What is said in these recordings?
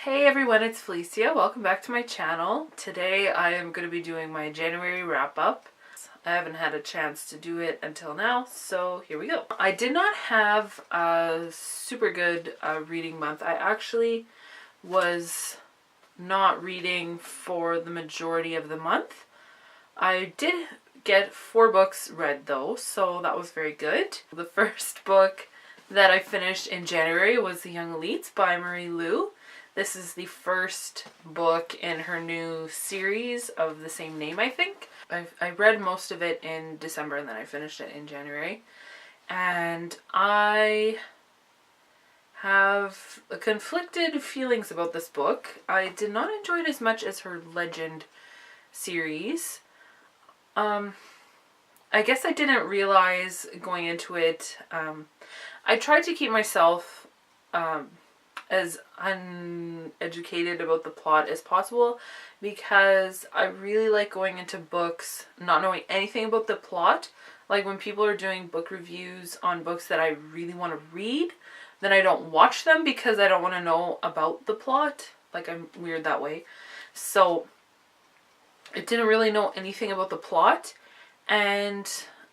Hey everyone, it's Felicia. Welcome back to my channel. Today I am going to be doing my January wrap-up. I haven't had a chance to do it until now, so here we go. I did not have a super good reading month. I actually was not reading for the majority of the month. I did get 4 books read though, so that was very good. The first book that I finished in January was The Young Elites by Marie Lu. This is the first book in her new series of the same name, I think. I read most of it in December and then I finished it in January. And I have conflicted feelings about this book. I did not enjoy it as much as her Legend series. I guess I didn't realize going into it. I tried to keep myself as uneducated about the plot as possible because I really like going into books not knowing anything about the plot. Like when people are doing book reviews on books that I really want to read, then I don't watch them because I don't want to know about the plot. Like, I'm weird that way. So I didn't really know anything about the plot, and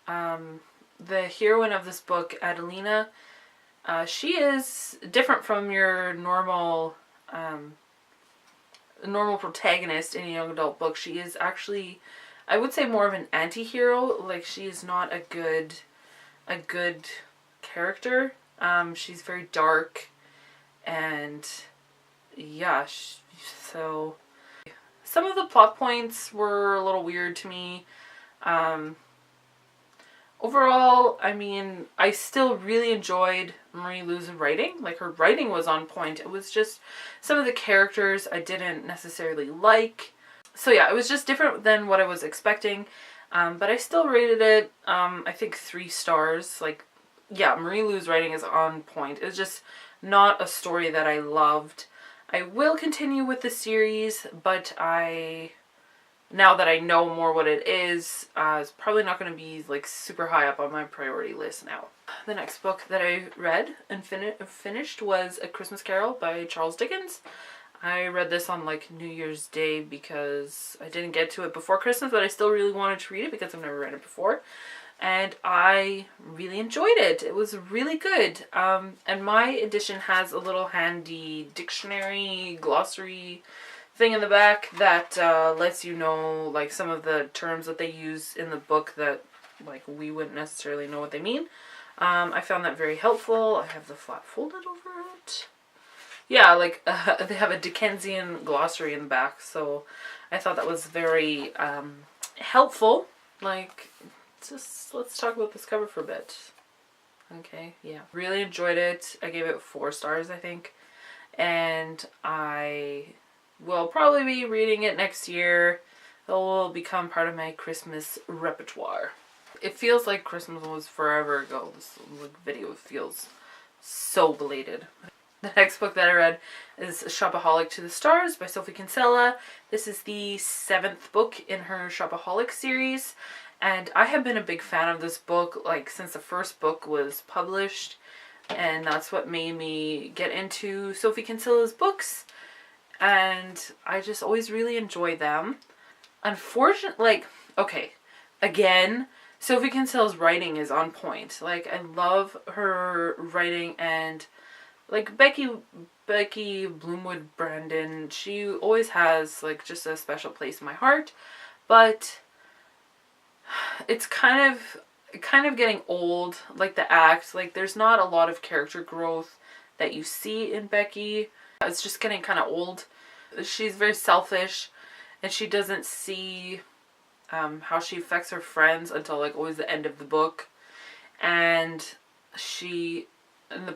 the heroine of this book, Adelina, she is different from your normal protagonist in a young adult book. She is actually, I would say, more of an anti-hero. Like, she is not a good character. She's very dark, and yeah, so some of the plot points were a little weird to me. Overall, I mean, I still really enjoyed Marie Lu's writing. Like, her writing was on point. It was just some of the characters I didn't necessarily like. So yeah, it was just different than what I was expecting. But I still rated it, I think 3 stars. Like, yeah, Marie Lu's writing is on point. It's just not a story that I loved. I will continue with the series, but now that I know more what it is, it's probably not going to be like super high up on my priority list now. The next book that I read and finished was A Christmas Carol by Charles Dickens. I read this on like New Year's Day because I didn't get to it before Christmas, but I still really wanted to read it because I've never read it before. And I really enjoyed it. It was really good. And my edition has a little handy dictionary, glossary thing in the back that lets you know like some of the terms that they use in the book that like we wouldn't necessarily know what they mean. I found that very helpful. I have the flap folded over it. Yeah, like they have a Dickensian glossary in the back, so I thought that was very helpful. Like, let's talk about this cover for a bit. Okay, yeah, really enjoyed it. I gave it 4 stars, I think, and I will probably be reading it next year. It will become part of my Christmas repertoire. It feels like Christmas was forever ago. This video feels so belated. The next book that I read is Shopaholic to the Stars by Sophie Kinsella. This is the 7th book in her Shopaholic series, and I have been a big fan of this book like since the first book was published, and that's what made me get into Sophie Kinsella's books. And I just always really enjoy them. Unfortunately, like, okay, again, Sophie Kinsella's writing is on point. Like, I love her writing, and like Becky Bloomwood Brandon, she always has like just a special place in my heart. But it's kind of getting old, like the act. Like, there's not a lot of character growth that you see in Becky. It's just getting kind of old. She's very selfish, and she doesn't see how she affects her friends until like always the end of the book. And the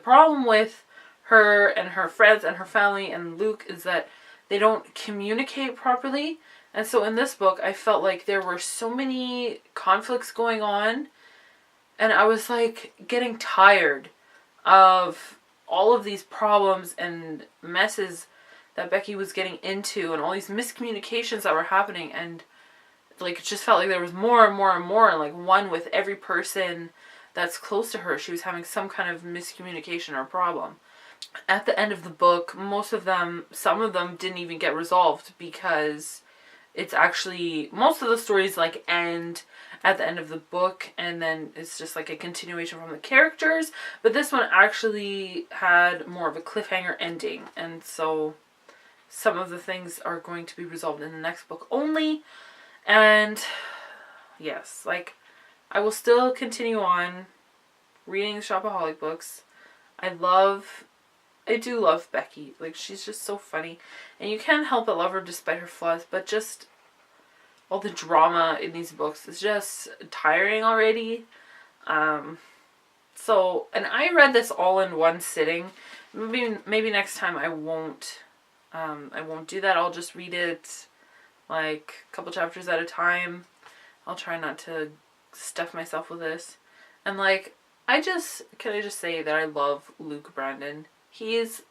problem with her and her friends and her family and Luke is that they don't communicate properly. And so in this book, I felt like there were so many conflicts going on, and I was like getting tired of all of these problems and messes that Becky was getting into, and all these miscommunications that were happening, and like it just felt like there was more and more and more, and like one with every person that's close to her, she was having some kind of miscommunication or problem. at the end of the book, some of them didn't even get resolved, because it's actually, most of the stories like end at the end of the book, and then it's just like a continuation from the characters. But this one actually had more of a cliffhanger ending, and so some of the things are going to be resolved in the next book only. And yes, like, I will still continue on reading the Shopaholic books. I do love Becky. Like, she's just so funny, and you can't help but love her despite her flaws, but just all the drama in these books is just tiring already. So, and I read this all in one sitting. Maybe next time I won't do that. I'll just read it like a couple chapters at a time. I'll try not to stuff myself with this. And like, can I just say that I love Luke Brandon. He's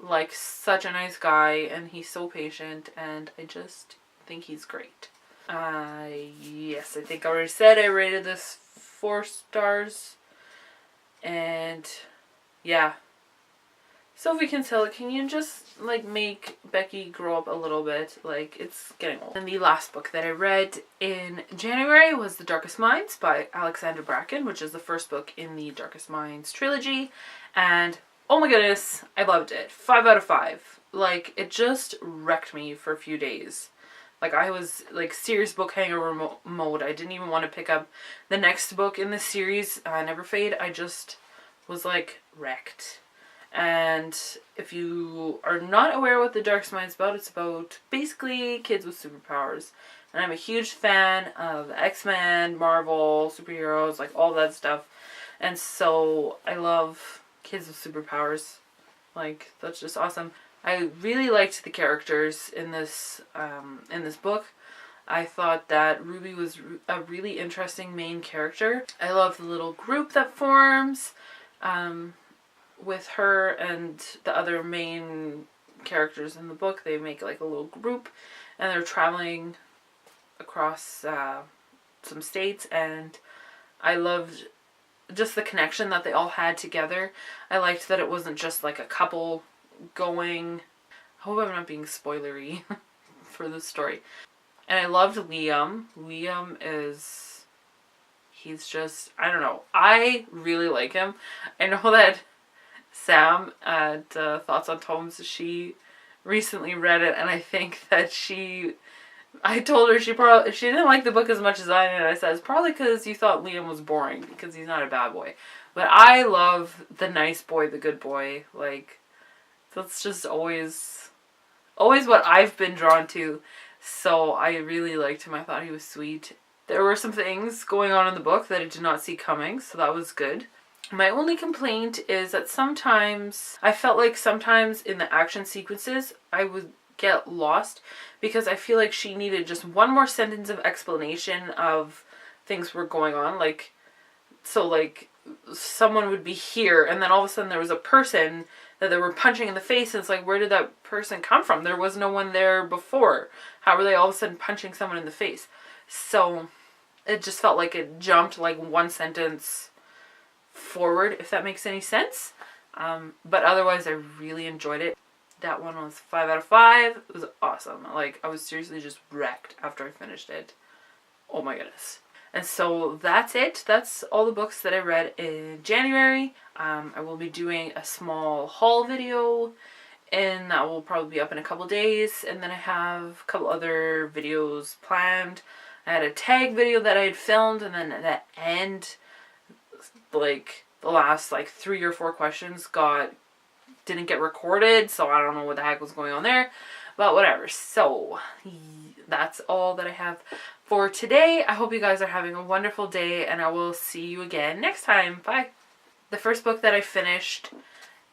like such a nice guy, and he's so patient, and I just think he's great. Yes, I think I already said I rated this 4 stars. And yeah. Sophie Kinsella, can you just like make Becky grow up a little bit? Like, it's getting old. And the last book that I read in January was The Darkest Minds by Alexandra Bracken, which is the first book in the Darkest Minds trilogy. And oh my goodness, I loved it. 5 out of 5. Like, it just wrecked me for a few days. Like, I was like serious book hangover mode. I didn't even want to pick up the next book in the series, Never Fade. I just was like wrecked. And if you are not aware what The Darkest Minds is about, it's about basically kids with superpowers. And I'm a huge fan of X-Men, Marvel, superheroes, like all that stuff. And so I love kids with superpowers. Like, that's just awesome. I really liked the characters in this book. I thought that Ruby was a really interesting main character. I love the little group that forms with her and the other main characters in the book. They make like a little group, and they're traveling across some states, and I loved just the connection that they all had together. I liked that it wasn't just like a couple going. I hope I'm not being spoilery for this story. And I loved Liam. He's just, I don't know. I really like him. I know that Sam at Thoughts on Tomes, she recently read it, and I think that I told her she didn't like the book as much as I did. I said, it's probably because you thought Liam was boring, because he's not a bad boy. But I love the nice boy, the good boy. Like, that's just always what I've been drawn to. So I really liked him. I thought he was sweet. There were some things going on in the book that I did not see coming, so that was good. My only complaint is that I felt like sometimes in the action sequences, I would get lost, because I feel like she needed just one more sentence of explanation of things were going on. Like, so like, someone would be here, and then all of a sudden there was a person that they were punching in the face, and it's like, where did that person come from? There was no one there before. How were they all of a sudden punching someone in the face? So it just felt like it jumped like one sentence forward, if that makes any sense. But otherwise, I really enjoyed it. That one was 5 out of 5. It was awesome. Like, I was seriously just wrecked after I finished it. Oh my goodness. And so that's it. That's all the books that I read in January. I will be doing a small haul video, and that will probably be up in a couple days. And then I have a couple other videos planned. I had a tag video that I had filmed, and then at the end, like, the last like 3 or 4 questions didn't get recorded, so I don't know what the heck was going on there, but whatever. So that's all that I have for today. I hope you guys are having a wonderful day, and I will see you again next time. Bye. The first book that I finished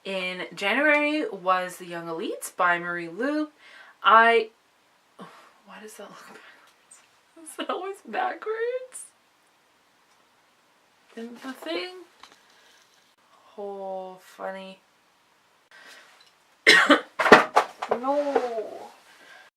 in January was The Young Elites by Marie Lu. Why does that look backwards? Is it always backwards? In the thing? Oh, funny. No.